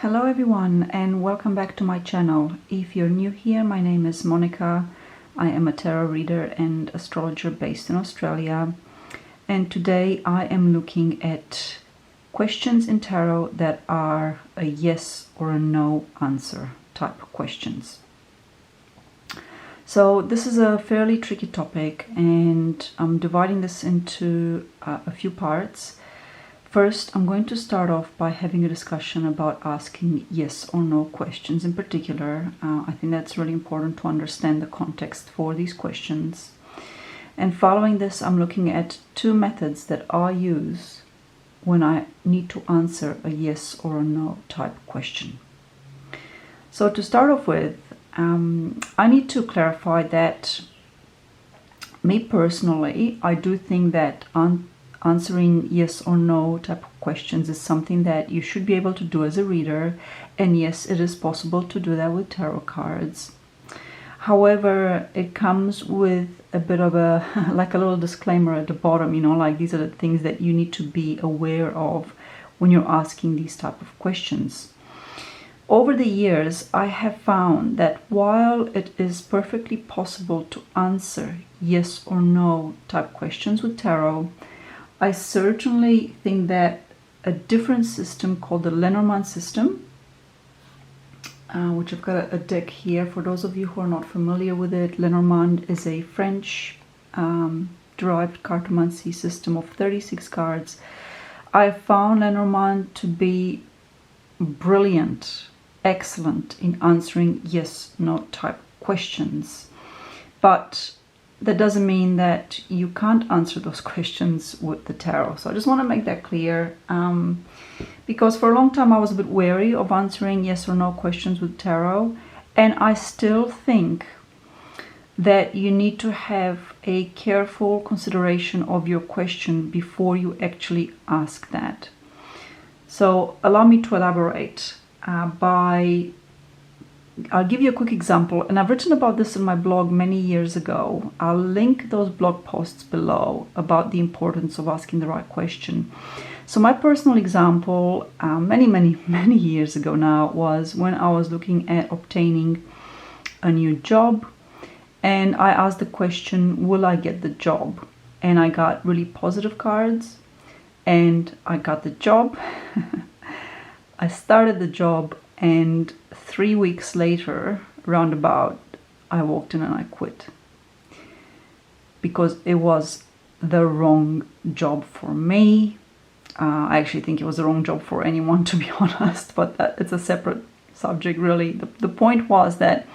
Hello everyone and welcome back to my channel. If you're new here, my name is Monica. I am a tarot reader and astrologer based in Australia, and today I am looking at questions in tarot that are a yes or a no answer type of questions. So this is a fairly tricky topic and I'm dividing this into a few parts. First, I'm going to start off by having a discussion about asking yes or no questions in particular. I think that's really important to understand the context for these questions. And following this, I'm looking at two methods that I use when I need to answer a yes or a no type question. So to start off with, I need to clarify that me personally, I do think that answering yes or no type of questions is something that you should be able to do as a reader, and yes, it is possible to do that with tarot cards. However, it comes with a bit of a like a little disclaimer at the bottom, like these are the things that you need to be aware of when you're asking these type of questions. Over the years, I have found that while it is perfectly possible to answer yes or no type questions with tarot, I certainly think that a different system called the Lenormand system, which I've got a deck here for those of you who are not familiar with it. Lenormand is a French derived cartomancy system of 36 cards. I found Lenormand to be brilliant, excellent in answering yes/no type questions, but that doesn't mean that you can't answer those questions with the tarot. So I just want to make that clear, because for a long time I was a bit wary of answering yes or no questions with tarot, and I still think that you need to have a careful consideration of your question before you actually ask that. So allow me to elaborate I'll give you a quick example, and I've written about this in my blog many years ago. I'll link those blog posts below about the importance of asking the right question. So my personal example, many years ago now, was when I was looking at obtaining a new job, and I asked the question, will I get the job? And I got really positive cards, and I got the job. I started the job, and 3 weeks later, roundabout, I walked in and I quit. Because it was the wrong job for me. I actually think it was the wrong job for anyone, to be honest, but it's a separate subject, really. The point was that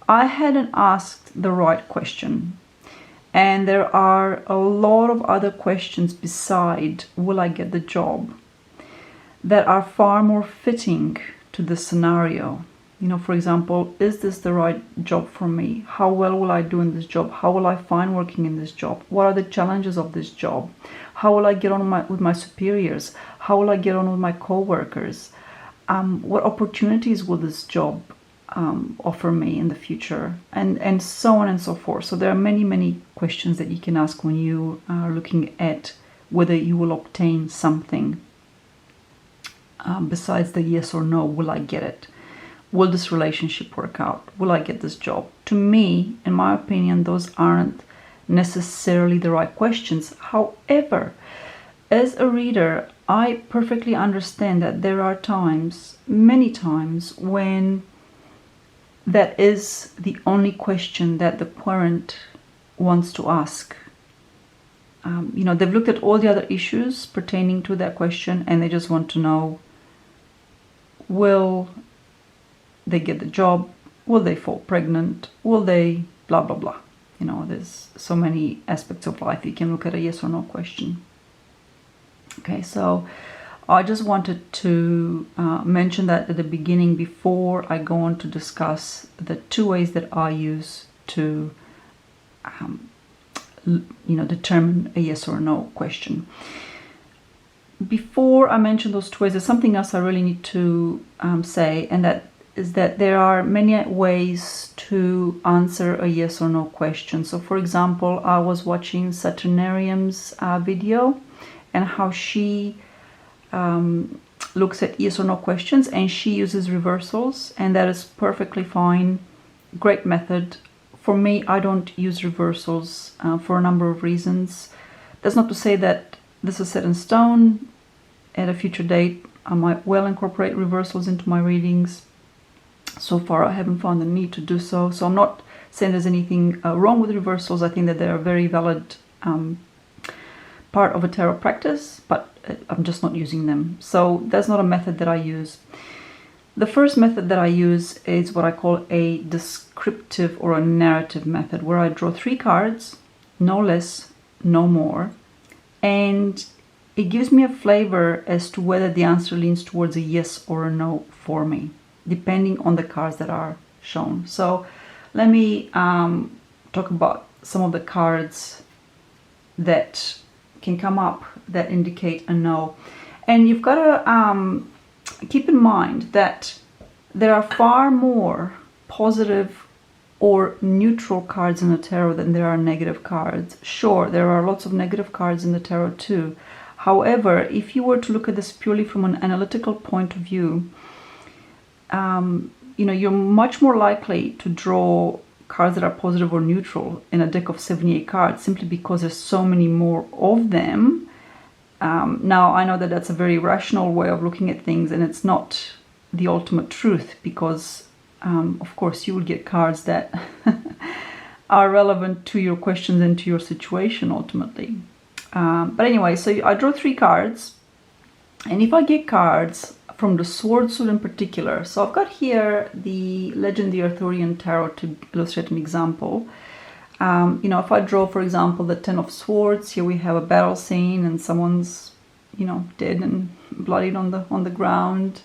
I hadn't asked the right question. And there are a lot of other questions beside, will I get the job, that are far more fitting to the scenario. For example, is this the right job for me? How well will I do in this job? How will I find working in this job? What are the challenges of this job? How will I get on with my superiors? How will I get on with my co-workers? What opportunities will this job offer me in the future? And so on and so forth. So there are many questions that you can ask when you are looking at whether you will obtain something. Besides the yes or no, will I get it? Will this relationship work out? Will I get this job? To me, in my opinion, those aren't necessarily the right questions. However, as a reader, I perfectly understand that there are times, many times, when that is the only question that the querent wants to ask. They've looked at all the other issues pertaining to that question, and they just want to know, will they get the job? Will they fall pregnant? Will they blah, blah, blah? There's so many aspects of life you can look at a yes or no question. Okay, so I just wanted to mention that at the beginning before I go on to discuss the two ways that I use to determine a yes or no question. Before I mention those two ways, there's something else I really need to say, and that is that there are many ways to answer a yes or no question. So for example, I was watching Saturnarium's video, and how she looks at yes or no questions, and she uses reversals, and that is perfectly fine. Great method. For me, I don't use reversals for a number of reasons. That's not to say that this is set in stone. At a future date, I might well incorporate reversals into my readings. So far, I haven't found the need to do so. So I'm not saying there's anything wrong with reversals. I think that they're a very valid part of a tarot practice, but I'm just not using them. So that's not a method that I use. The first method that I use is what I call a descriptive or a narrative method, where I draw 3 cards, no less, no more, and it gives me a flavor as to whether the answer leans towards a yes or a no for me, depending on the cards that are shown. So let me talk about some of the cards that can come up that indicate a no. And you've got to keep in mind that there are far more positive or neutral cards in the tarot than there are negative cards. Sure, there are lots of negative cards in the tarot too. However, if you were to look at this purely from an analytical point of view, you're much more likely to draw cards that are positive or neutral in a deck of 78 cards, simply because there's so many more of them. Now, I know that that's a very rational way of looking at things, and it's not the ultimate truth, because of course you will get cards that are relevant to your questions and to your situation ultimately. But anyway, so I draw 3 cards, and if I get cards from the Sword suit in particular, so I've got here the Legend the Arthurian Tarot to illustrate an example. If I draw, for example, the 10 of Swords, here we have a battle scene and someone's, dead and bloodied on the ground.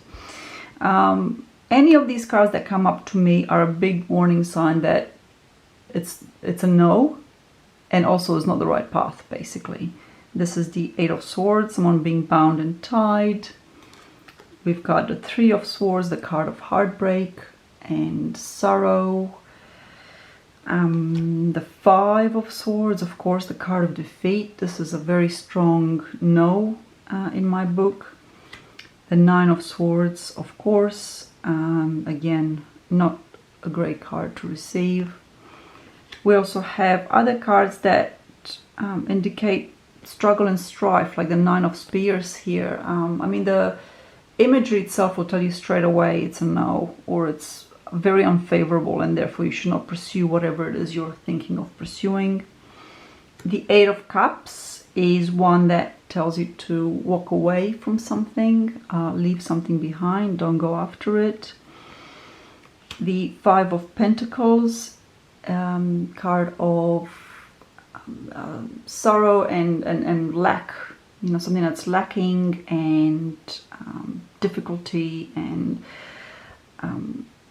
Any of these cards that come up to me are a big warning sign that it's a no, and also is not the right path, basically. This is the 8 of Swords, someone being bound and tied. We've got the 3 of Swords, the card of heartbreak and sorrow. The 5 of Swords, of course, the card of defeat. This is a very strong no in my book. The 9 of Swords, of course, again, not a great card to receive. We also have other cards that indicate struggle and strife, like the 9 of Spears here. The imagery itself will tell you straight away it's a no, or it's very unfavorable, and therefore you should not pursue whatever it is you're thinking of pursuing. The 8 of Cups is one that tells you to walk away from something, leave something behind, don't go after it. The 5 of Pentacles, card of sorrow and lack, something that's lacking, and difficulty, and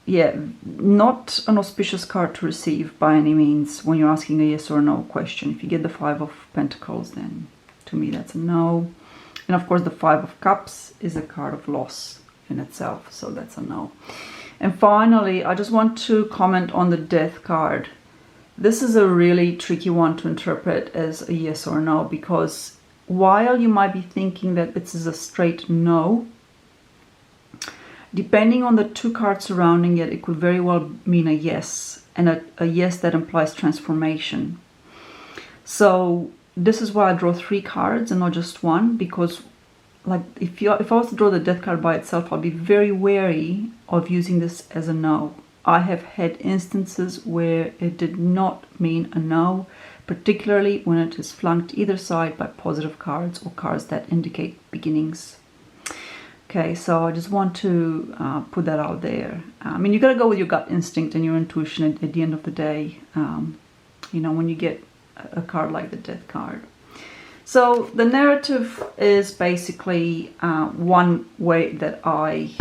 not an auspicious card to receive by any means when you're asking a yes or no question. If you get the 5 of Pentacles, then to me that's a no. And of course the 5 of Cups is a card of loss in itself, so that's a no. And finally, I just want to comment on the Death card. This is a really tricky one to interpret as a yes or no, because while you might be thinking that this is a straight no, depending on the 2 cards surrounding it, it could very well mean a yes, and a yes that implies transformation. So this is why I draw 3 cards and not just 1, because if I was to draw the Death card by itself, I'll be very wary of using this as a no. I have had instances where it did not mean a no, particularly when it is flanked either side by positive cards or cards that indicate beginnings. Okay, so I just want to put that out there. You got to go with your gut instinct and your intuition at the end of the day, when you get a card like the Death card. So the narrative is basically one way that I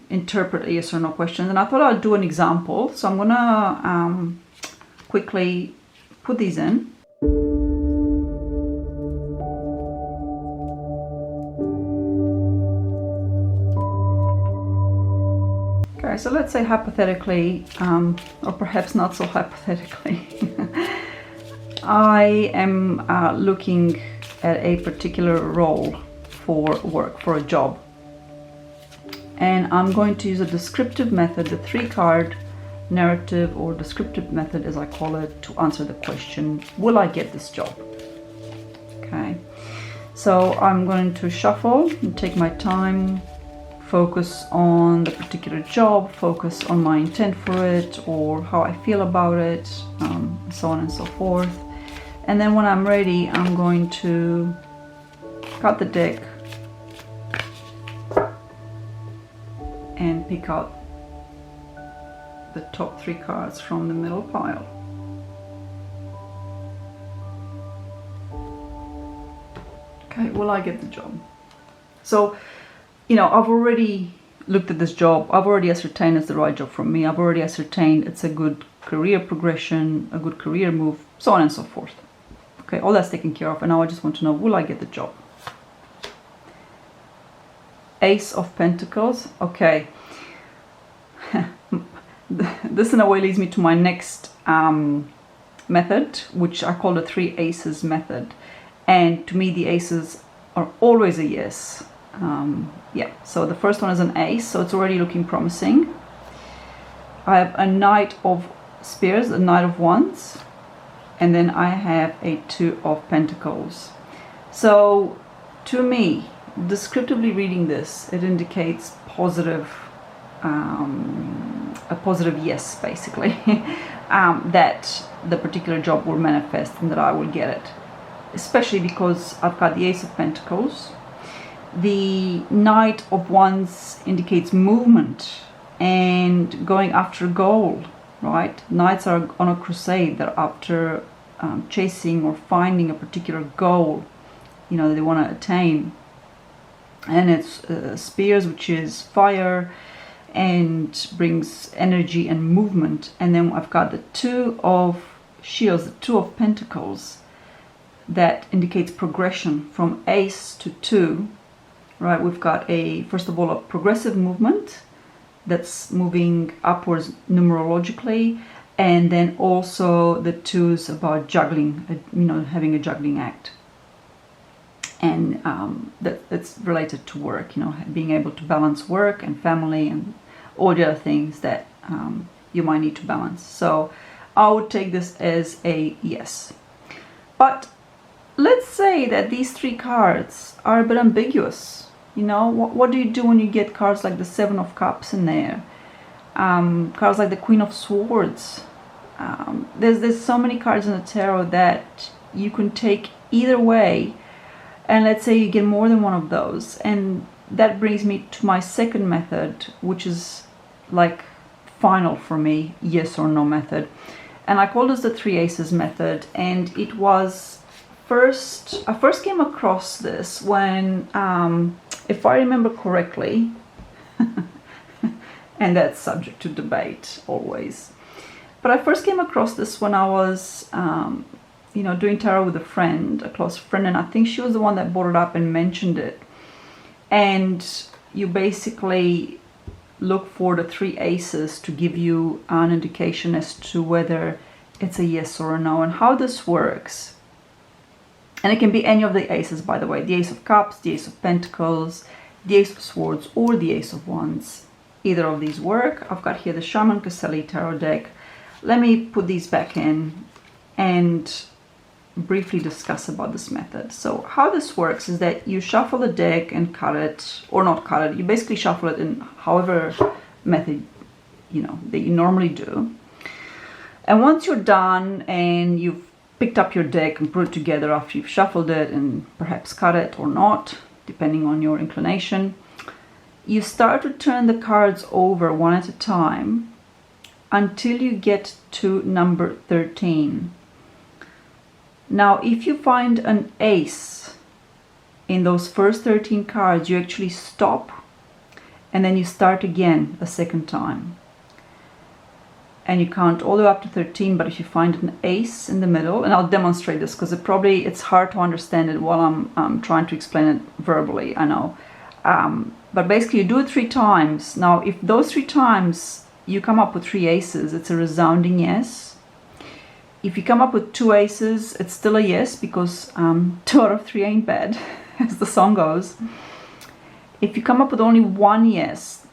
interpret a yes or no question, and I thought I'd do an example. So I'm gonna quickly put these in. Okay, so let's say hypothetically, or perhaps not so hypothetically, I am looking at a particular role for work, for a job. and I'm going to use a descriptive method, the 3-card narrative or descriptive method as I call it, to answer the question, will I get this job? Okay, so I'm going to shuffle and take my time, focus on the particular job, focus on my intent for it or how I feel about it, so on and so forth. And then when I'm ready, I'm going to cut the deck and pick out the top 3 cards from the middle pile. Okay, will I get the job? So, you know, I've already looked at this job. I've already ascertained it's the right job for me. I've already ascertained it's a good career progression, a good career move, so on and so forth. Okay, all that's taken care of, and now I just want to know, will I get the job? Ace of Pentacles. Okay. This in a way leads me to my next method, which I call the 3 aces method. And to me, the aces are always a yes. Yeah, so the first one is an ace, so it's already looking promising. I have a Knight of Spears, a Knight of Wands, and then I have a 2 of Pentacles. So to me, descriptively reading this, it indicates positive, a positive yes, basically, that the particular job will manifest and that I will get it. Especially because I've got the Ace of Pentacles. The Knight of Wands indicates movement and going after a goal, right? Knights are on a crusade. They're after chasing or finding a particular goal, you know, that they want to attain. And it's Spears, which is fire and brings energy and movement. And then I've got the 2 of Shields, the 2 of Pentacles, that indicates progression from Ace to 2, right? We've got first of all, a progressive movement that's moving upwards numerologically, and then also the 2's about juggling, you know, having a juggling act. And that's related to work, you know, being able to balance work and family and all the other things that you might need to balance. So I would take this as a yes. But let's say that these 3 cards are a bit ambiguous. You know, what do you do when you get cards like the 7 of Cups in there? Cards like the Queen of Swords. There's so many cards in the tarot that you can take either way. And let's say you get more than one of those. And that brings me to my second method, which is like final for me, yes or no method. And I call this the 3 aces method. And it was I first came across this when, if I remember correctly, and that's subject to debate always, but I first came across this when I was, you know, doing tarot with a friend, a close friend, and I think she was the one that brought it up and mentioned it. And you basically look for the 3 aces to give you an indication as to whether it's a yes or a no, and how this works. And it can be any of the aces, by the way, the Ace of Cups, the Ace of Pentacles, the Ace of Swords, or the Ace of Wands. Either of these work. I've got here the Shaman Caselli tarot deck. Let me put these back in and briefly discuss about this method. So how this works is that you shuffle the deck and cut it, or not cut it, you basically shuffle it in however method, you know, that you normally do. And once you're done and you've picked up your deck and put it together after you've shuffled it and perhaps cut it or not, depending on your inclination, you start to turn the cards over one at a time until you get to number 13. Now, if you find an ace in those first 13 cards, you actually stop and then you start again a second time. And you count all the way up to 13, but if you find an ace in the middle, and I'll demonstrate this because it's hard to understand it while I'm trying to explain it verbally, I know. But basically you do it 3 times. Now, if those 3 times you come up with 3 aces, it's a resounding yes. If you come up with 2 aces, it's still a yes, because 2 out of 3 ain't bad, as the song goes. If you come up with only 1 yes,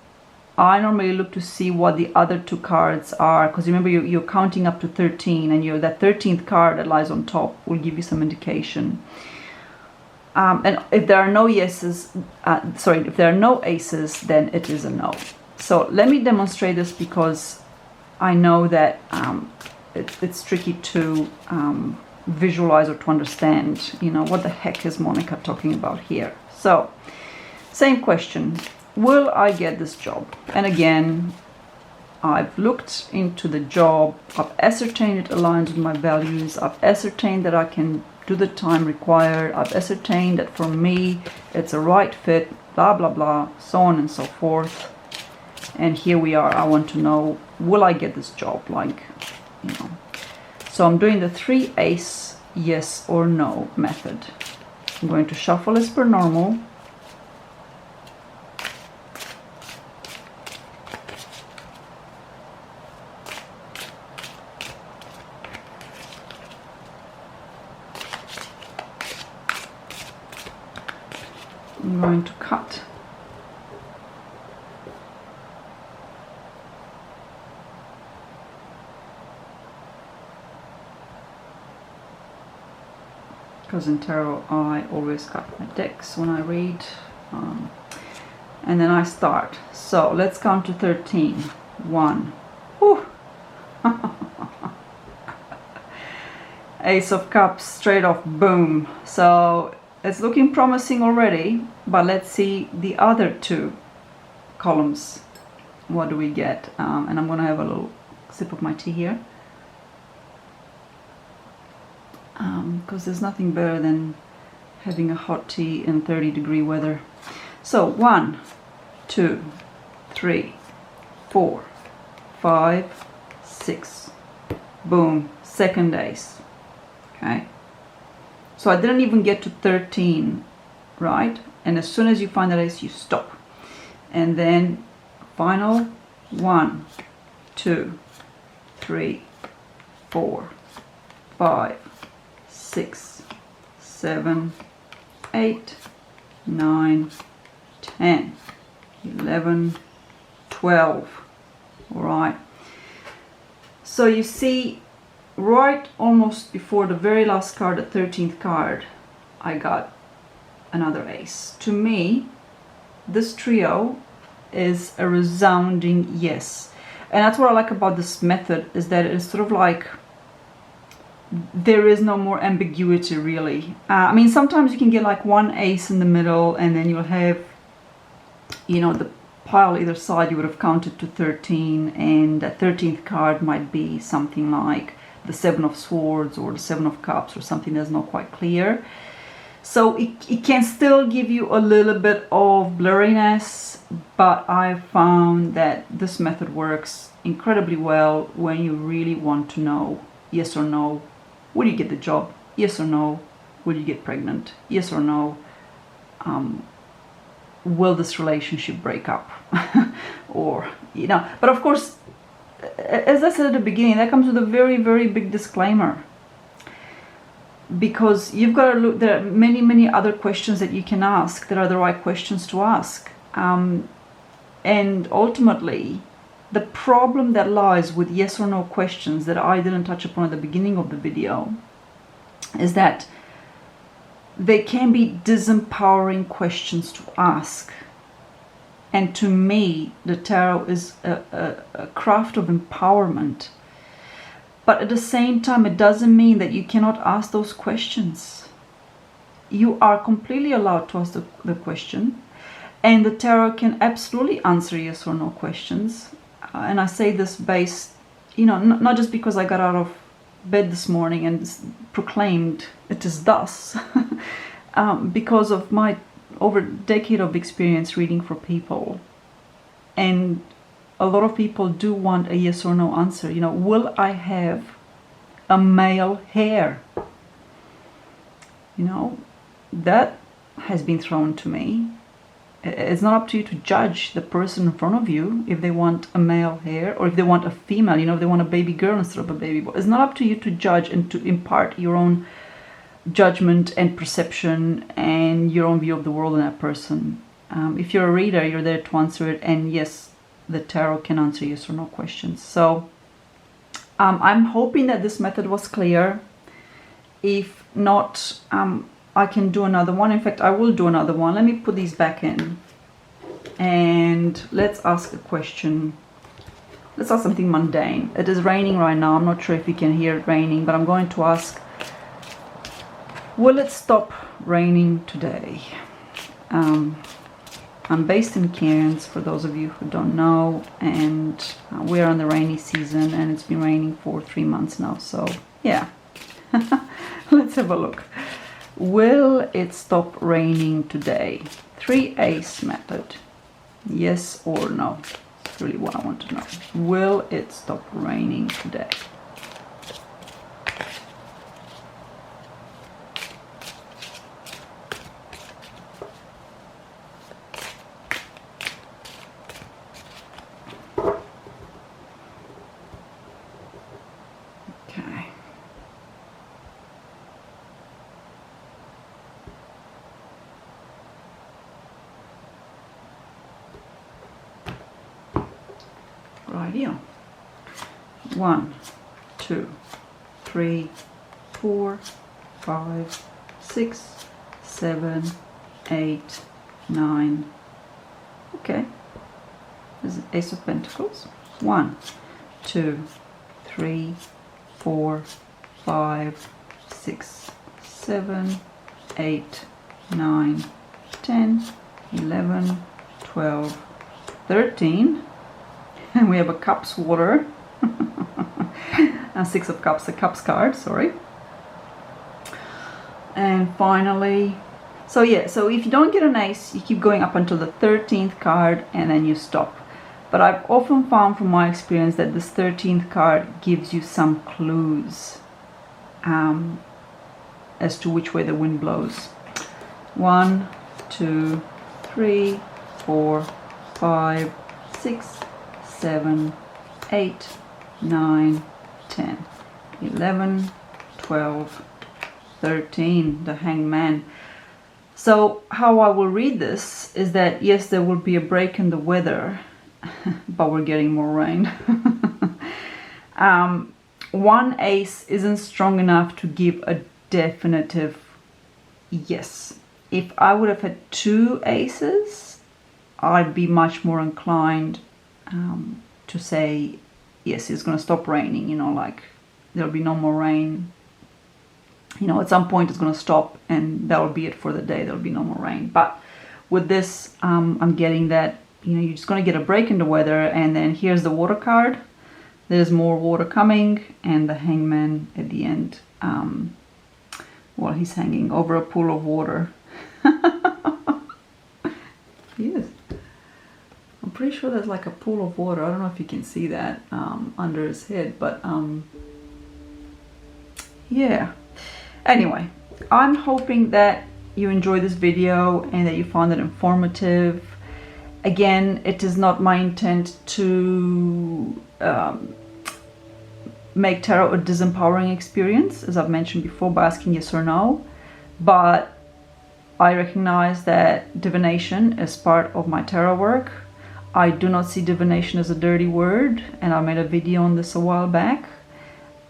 I normally look to see what the other two cards are, because remember you're counting up to 13, and that 13th card that lies on top will give you some indication. And if there are no yeses, if there are no aces, then it is a no. So let me demonstrate this, because I know that it's tricky to visualize or to understand, what the heck is Monica talking about here. So, same question. Will I get this job? And again, I've looked into the job, I've ascertained it aligns with my values, I've ascertained that I can do the time required, I've ascertained that for me it's a right fit, blah blah blah, so on and so forth. And here we are. I want to know, will I get this job? So I'm doing the 3 ace yes or no method. I'm going to shuffle as per normal. I'm going to cut. Because in tarot I always cut my decks when I read, and then I start. So let's count to 13. 1. Whew. Ace of Cups straight off, boom. So it's looking promising already, but let's see the other 2 columns. What do we get? And I'm gonna have a little sip of my tea here, because there's nothing better than having a hot tea in 30-degree weather. So 1, 2, 3, 4, 5, 6, boom, second ace. Okay, so I didn't even get to 13, right? And as soon as you find that ace, you stop. And then final 1, 2, 3, 4, 5, 6, 7, 8, 9, 10, 11, 12. All right. So you see, right almost before the very last card, the 13th card, I got another ace. To me, this trio is a resounding yes. And that's what I like about this method, is that it's sort of like there is no more ambiguity, really. I mean, sometimes you can get like one ace in the middle, and then you'll have, the pile either side you would have counted to 13, and that 13th card might be something like the 7 of Swords or the 7 of Cups, or something that's not quite clear. So it can still give you a little bit of blurriness, but I found that this method works incredibly well when you really want to know, yes or no, will you get the job? Yes or no, will you get pregnant? Yes or no, will this relationship break up? Or, but of course, as I said at the beginning, that comes with a very, very big disclaimer. Because you've got to look, there are many, many other questions that you can ask that are the right questions to ask. And ultimately, the problem that lies with yes or no questions that I didn't touch upon at the beginning of the video is that they can be disempowering questions to ask. And to me, the tarot is a craft of empowerment. But at the same time, it doesn't mean that you cannot ask those questions. You are completely allowed to ask the question. And the tarot can absolutely answer yes or no questions. And I say this based, not just because I got out of bed this morning and proclaimed it is thus, because of my over a decade of experience reading for people. And a lot of people do want a yes or no answer. Will I have a male heir? That has been thrown to me. It's not up to you to judge the person in front of you if they want a male heir or if they want a female, if they want a baby girl instead of a baby boy. It's not up to you to judge and to impart your own judgment and perception and your own view of the world in that person. If you're a reader, you're there to answer it. And yes, the tarot can answer yes or no questions. So I'm hoping that this method was clear. If not, I can do another one. In fact, I will do another one. Let me put these back in and let's ask a question. Let's ask something mundane. It is raining right now. I'm not sure if you can hear it raining, but I'm going to ask, will it stop raining today? I'm based in Cairns, for those of you who don't know, and we're on the rainy season, and it's been raining for 3 months now, so yeah. Let's have a look. Will it stop raining today? 3-ace method. Yes or no? That's really what I want to know. Will it stop raining today? Okay. Rightio. 1, 2, 3, 4, 5, 6, 7, 8, 9. Okay. This is Ace of Pentacles. 1, 2, 3, 4, 5, 6, 7, 8, 9, 10, 11, 12, 13. And we have a Cups water. And 6 of Cups, a Cups card, sorry. And finally, so yeah, so if you don't get an ace, you keep going up until the 13th card and then you stop. But I've often found from my experience that this 13th card gives you some clues as to which way the wind blows. 1, 2, 3, 4, 5, 6, 7, 8, 9, 10, 11, 12, 13, the Hangman. So how I will read this is that yes, there will be a break in the weather, but we're getting more rain. One ace isn't strong enough to give a definitive yes. If I would have had 2 aces, I'd be much more inclined to say yes, it's going to stop raining, you know, like there'll be no more rain, you know, at some point it's going to stop and that'll be it for the day, there'll be no more rain. But with this, I'm getting that, you know, you're just going to get a break in the weather, and then here's the water card, there's more water coming, and the Hangman at the end, well, he's hanging over a pool of water. Yes. I'm pretty sure there's like a pool of water. I don't know if you can see that under his head, but yeah. Anyway, I'm hoping that you enjoyed this video and that you found it informative. Again, it is not my intent to make tarot a disempowering experience, as I've mentioned before, by asking yes or no, but I recognize that divination is part of my tarot work. I do not see divination as a dirty word, and I made a video on this a while back,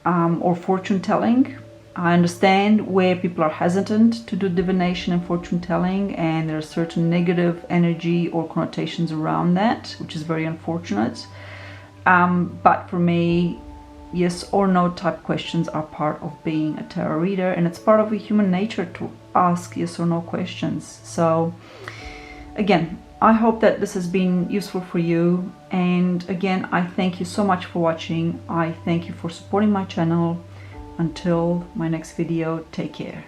or fortune telling. I understand where people are hesitant to do divination and fortune telling, and there's certain negative energy or connotations around that, which is very unfortunate. But for me, yes or no type questions are part of being a tarot reader, and it's part of a human nature to ask yes or no questions. So again, I hope that this has been useful for you, and again, I thank you so much for watching. I thank you for supporting my channel. Until my next video, take care.